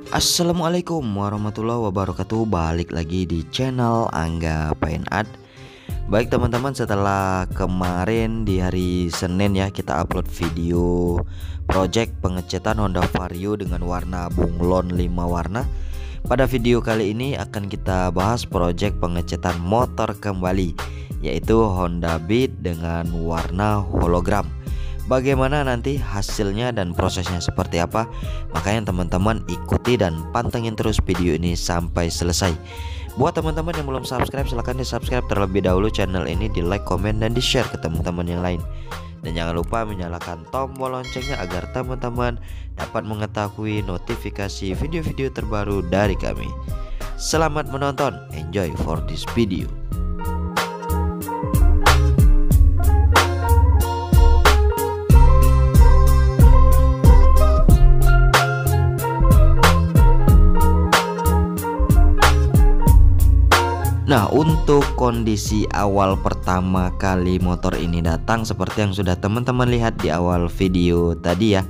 Assalamualaikum warahmatullahi wabarakatuh. Balik lagi di channel Angga Paint Art. Baik teman-teman, setelah kemarin di hari Senin ya kita upload video project pengecetan Honda Vario dengan warna bunglon 5 warna. Pada video kali ini akan kita bahas project pengecetan motor kembali, yaitu Honda Beat dengan warna hologram. Bagaimana nanti hasilnya dan prosesnya seperti apa? Makanya teman-teman ikuti dan pantengin terus video ini sampai selesai. Buat teman-teman yang belum subscribe, silahkan di subscribe terlebih dahulu channel ini, di like, komen, dan di share ke teman-teman yang lain. Dan jangan lupa menyalakan tombol loncengnya agar teman-teman dapat mengetahui notifikasi video-video terbaru dari kami. Selamat menonton, enjoy for this video. Nah, untuk kondisi awal pertama kali motor ini datang seperti yang sudah teman-teman lihat di awal video tadi ya.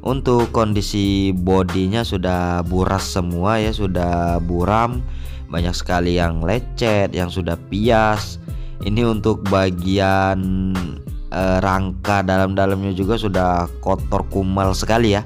Untuk kondisi bodinya sudah buras semua ya, sudah buram, banyak sekali yang lecet, yang sudah pias. Ini untuk bagian rangka dalam-dalamnya juga sudah kotor kumal sekali ya.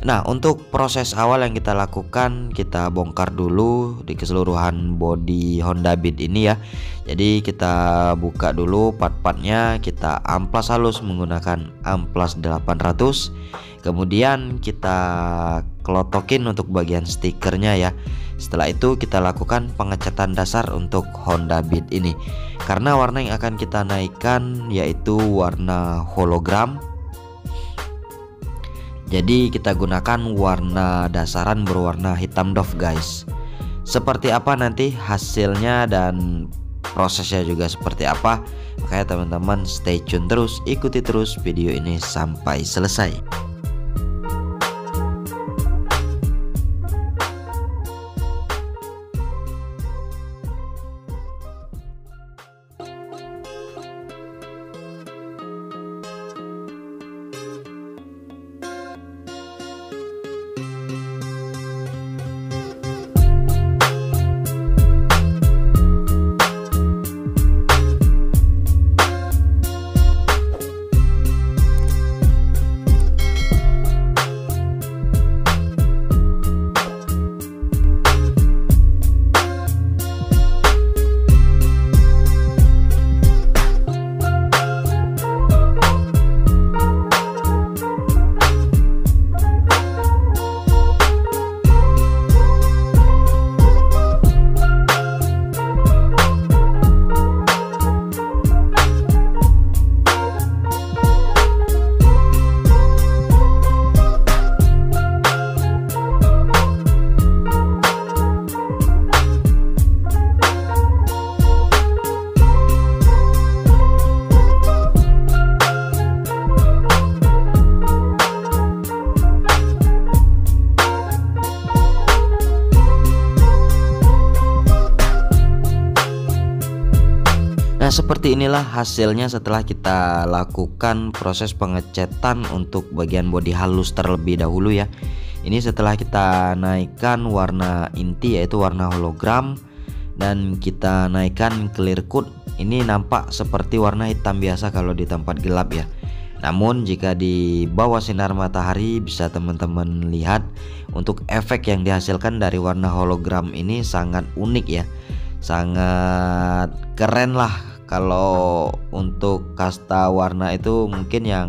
Nah, untuk proses awal yang kita lakukan, kita bongkar dulu di keseluruhan bodi Honda Beat ini ya. Jadi kita buka dulu part-partnya, kita amplas halus menggunakan amplas 800. Kemudian kita kelotokin untuk bagian stikernya ya. Setelah itu kita lakukan pengecatan dasar untuk Honda Beat ini. Karena warna yang akan kita naikkan yaitu warna hologram, jadi kita gunakan warna dasaran berwarna hitam doff guys. Seperti apa nanti hasilnya dan prosesnya juga seperti apa, makanya teman-teman stay tune terus, ikuti terus video ini sampai selesai. Nah, seperti inilah hasilnya setelah kita lakukan proses pengecetan untuk bagian bodi halus terlebih dahulu ya. Ini setelah kita naikkan warna inti yaitu warna hologram dan kita naikkan clear coat. Ini nampak seperti warna hitam biasa kalau di tempat gelap ya. Namun jika di bawah sinar matahari bisa teman-teman lihat untuk efek yang dihasilkan dari warna hologram ini sangat unik ya. Sangat keren lah. Kalau untuk kasta warna itu mungkin yang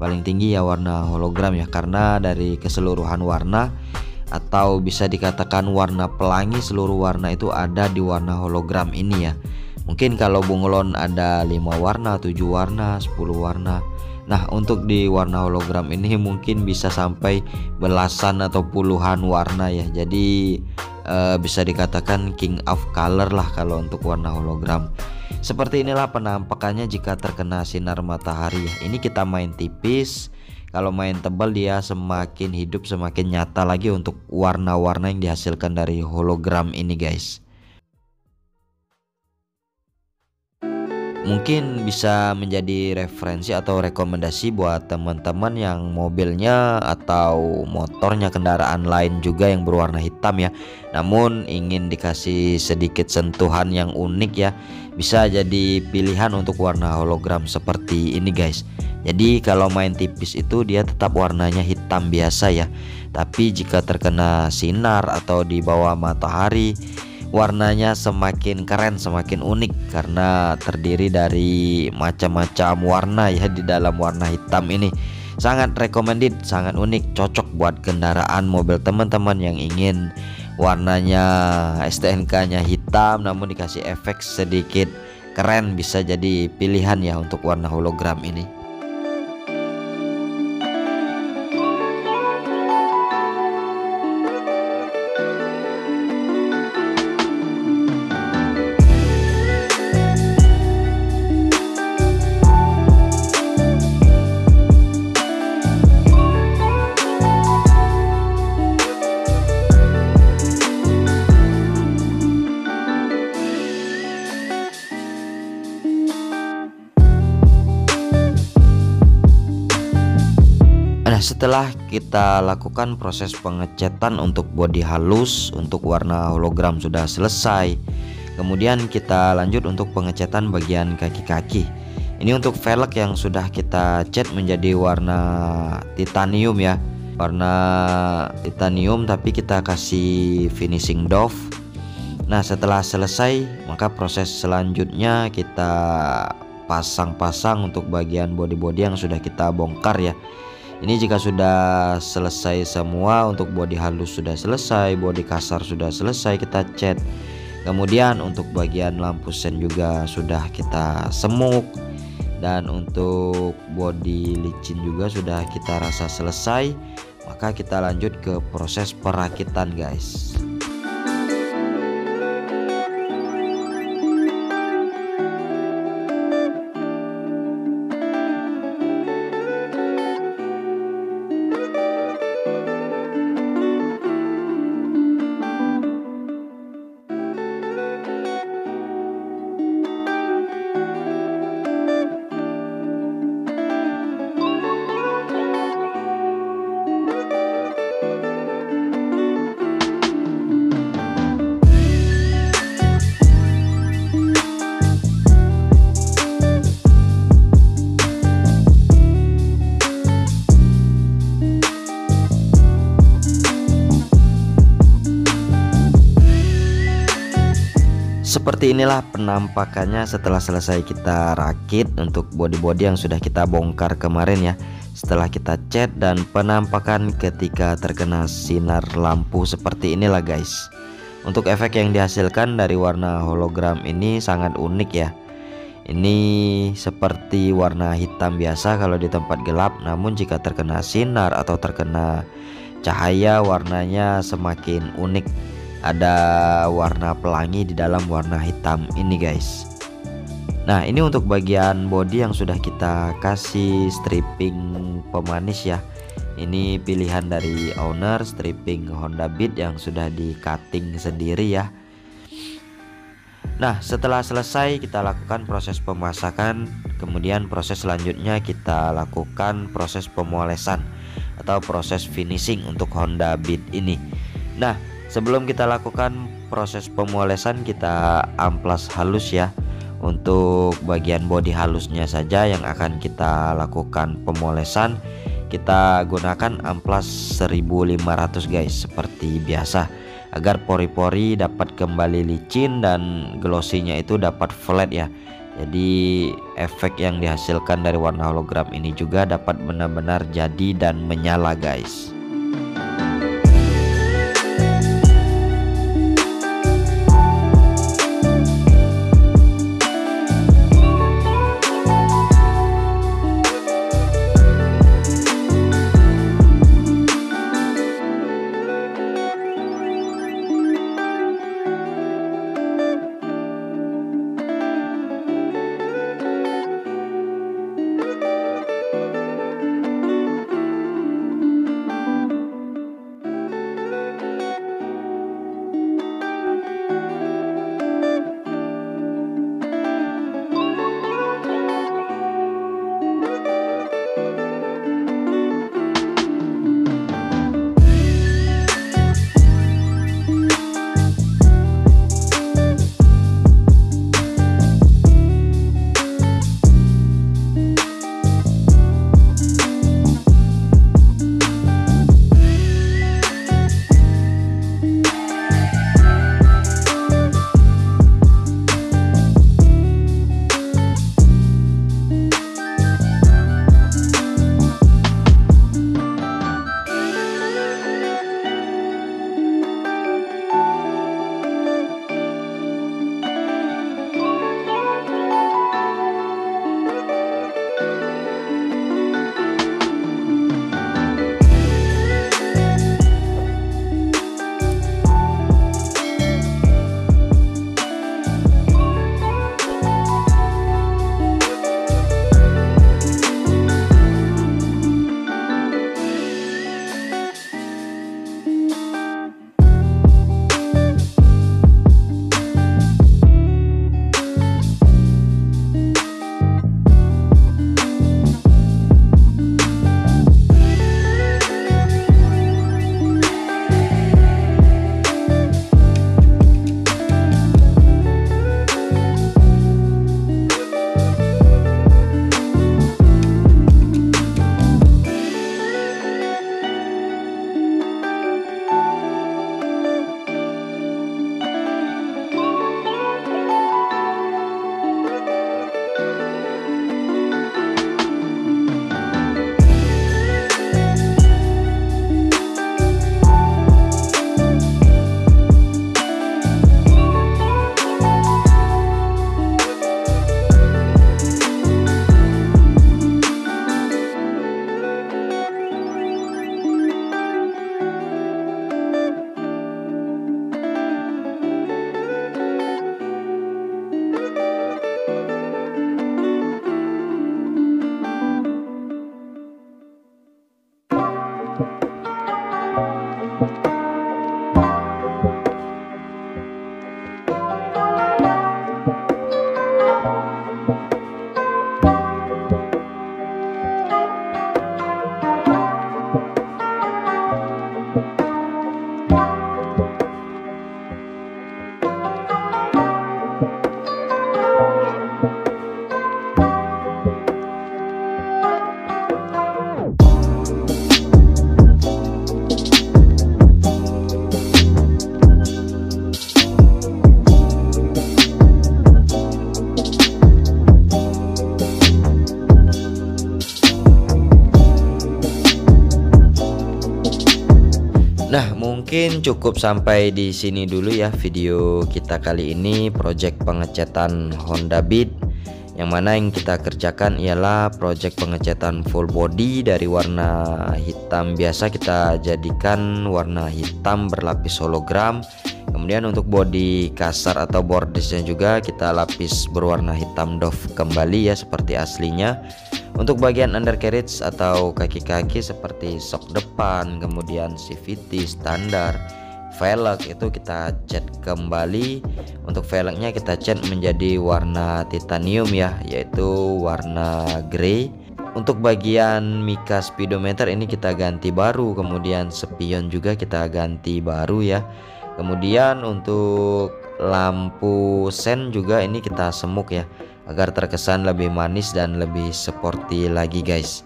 paling tinggi ya warna hologram ya, karena dari keseluruhan warna atau bisa dikatakan warna pelangi seluruh warna itu ada di warna hologram ini ya. Mungkin kalau bunglon ada 5 warna, 7 warna, 10 warna. Nah, untuk di warna hologram ini mungkin bisa sampai belasan atau puluhan warna ya. Jadi bisa dikatakan king of color lah kalau untuk warna hologram. Seperti inilah penampakannya jika terkena sinar matahari. Ini kita main tipis, kalau main tebal dia semakin hidup, semakin nyata lagi untuk warna-warna yang dihasilkan dari hologram ini guys. mungkin bisa menjadi referensi atau rekomendasi buat teman-teman yang mobilnya atau motornya kendaraan lain juga yang berwarna hitam ya, namun ingin dikasih sedikit sentuhan yang unik ya. Bisa jadi pilihan untuk warna hologram seperti ini guys. Jadi kalau main tipis itu dia tetap warnanya hitam biasa ya, tapi jika terkena sinar atau di bawah matahari, warnanya semakin keren, semakin unik karena terdiri dari macam-macam warna ya di dalam warna hitam ini. Sangat recommended, sangat unik, cocok buat kendaraan mobil teman-teman yang ingin warnanya STNK-nya hitam namun dikasih efek sedikit keren. Bisa jadi pilihan ya untuk warna hologram ini. Nah, setelah kita lakukan proses pengecatan untuk bodi halus, untuk warna hologram sudah selesai. Kemudian kita lanjut untuk pengecatan bagian kaki-kaki. Ini untuk velg yang sudah kita cat menjadi warna titanium ya. Warna titanium tapi kita kasih finishing doff. Nah, setelah selesai maka proses selanjutnya kita pasang-pasang untuk bagian bodi-bodi yang sudah kita bongkar ya. Ini jika sudah selesai semua, untuk bodi halus sudah selesai, bodi kasar sudah selesai kita cat. Kemudian untuk bagian lampu sen juga sudah kita semuk. Dan untuk bodi licin juga sudah kita rasa selesai. Maka kita lanjut ke proses perakitan guys. Seperti inilah penampakannya setelah selesai kita rakit untuk bodi-bodi yang sudah kita bongkar kemarin ya. Setelah kita cat dan penampakan ketika terkena sinar lampu seperti inilah guys. Untuk efek yang dihasilkan dari warna hologram ini sangat unik ya. Ini seperti warna hitam biasa kalau di tempat gelap, namun jika terkena sinar atau terkena cahaya warnanya semakin unik. Ada warna pelangi di dalam warna hitam ini guys. Nah, ini untuk bagian bodi yang sudah kita kasih stripping pemanis ya. Ini pilihan dari owner, stripping Honda Beat yang sudah di cutting sendiri ya. Nah, setelah selesai kita lakukan proses pemasakan. Kemudian proses selanjutnya kita lakukan proses pemolesan atau proses finishing untuk Honda Beat ini. Nah, sebelum kita lakukan proses pemolesan kita amplas halus ya. Untuk bagian bodi halusnya saja yang akan kita lakukan pemolesan, kita gunakan amplas 1500 guys seperti biasa, agar pori-pori dapat kembali licin dan glossinya itu dapat flat ya. Jadi efek yang dihasilkan dari warna hologram ini juga dapat benar-benar jadi dan menyala guys. Nah, mungkin cukup sampai di sini dulu ya video kita kali ini, project pengecatan Honda Beat. Yang mana yang kita kerjakan ialah project pengecatan full body dari warna hitam biasa kita jadikan warna hitam berlapis hologram. Kemudian untuk bodi kasar atau bordesnya juga kita lapis berwarna hitam doff kembali ya seperti aslinya. Untuk bagian undercarriage atau kaki-kaki seperti sok depan, kemudian CVT standar, velg itu kita cat kembali. Untuk velgnya kita cat menjadi warna titanium ya, yaitu warna grey. Untuk bagian mika speedometer ini kita ganti baru, kemudian spion juga kita ganti baru ya. Kemudian untuk lampu sen juga ini kita semuk ya, agar terkesan lebih manis dan lebih sporty lagi guys.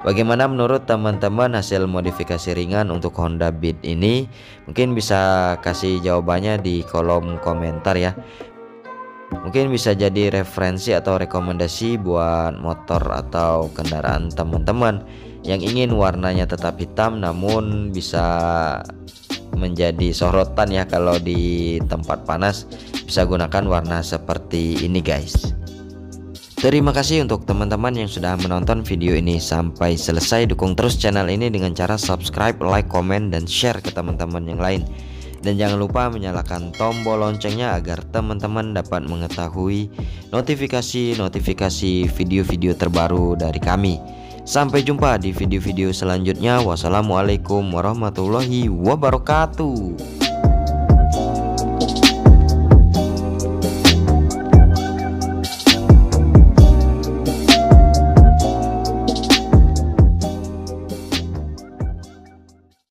Bagaimana menurut teman-teman hasil modifikasi ringan untuk Honda Beat ini? Mungkin bisa kasih jawabannya di kolom komentar ya. Mungkin bisa jadi referensi atau rekomendasi buat motor atau kendaraan teman-teman yang ingin warnanya tetap hitam namun bisa menjadi sorotan ya kalau di tempat panas, bisa gunakan warna seperti ini guys. Terima kasih untuk teman-teman yang sudah menonton video ini sampai selesai. Dukung terus channel ini dengan cara subscribe, like, komen, dan share ke teman-teman yang lain. Dan jangan lupa menyalakan tombol loncengnya agar teman-teman dapat mengetahui notifikasi video-video terbaru dari kami. Sampai jumpa di video-video selanjutnya. Wassalamualaikum warahmatullahi wabarakatuh.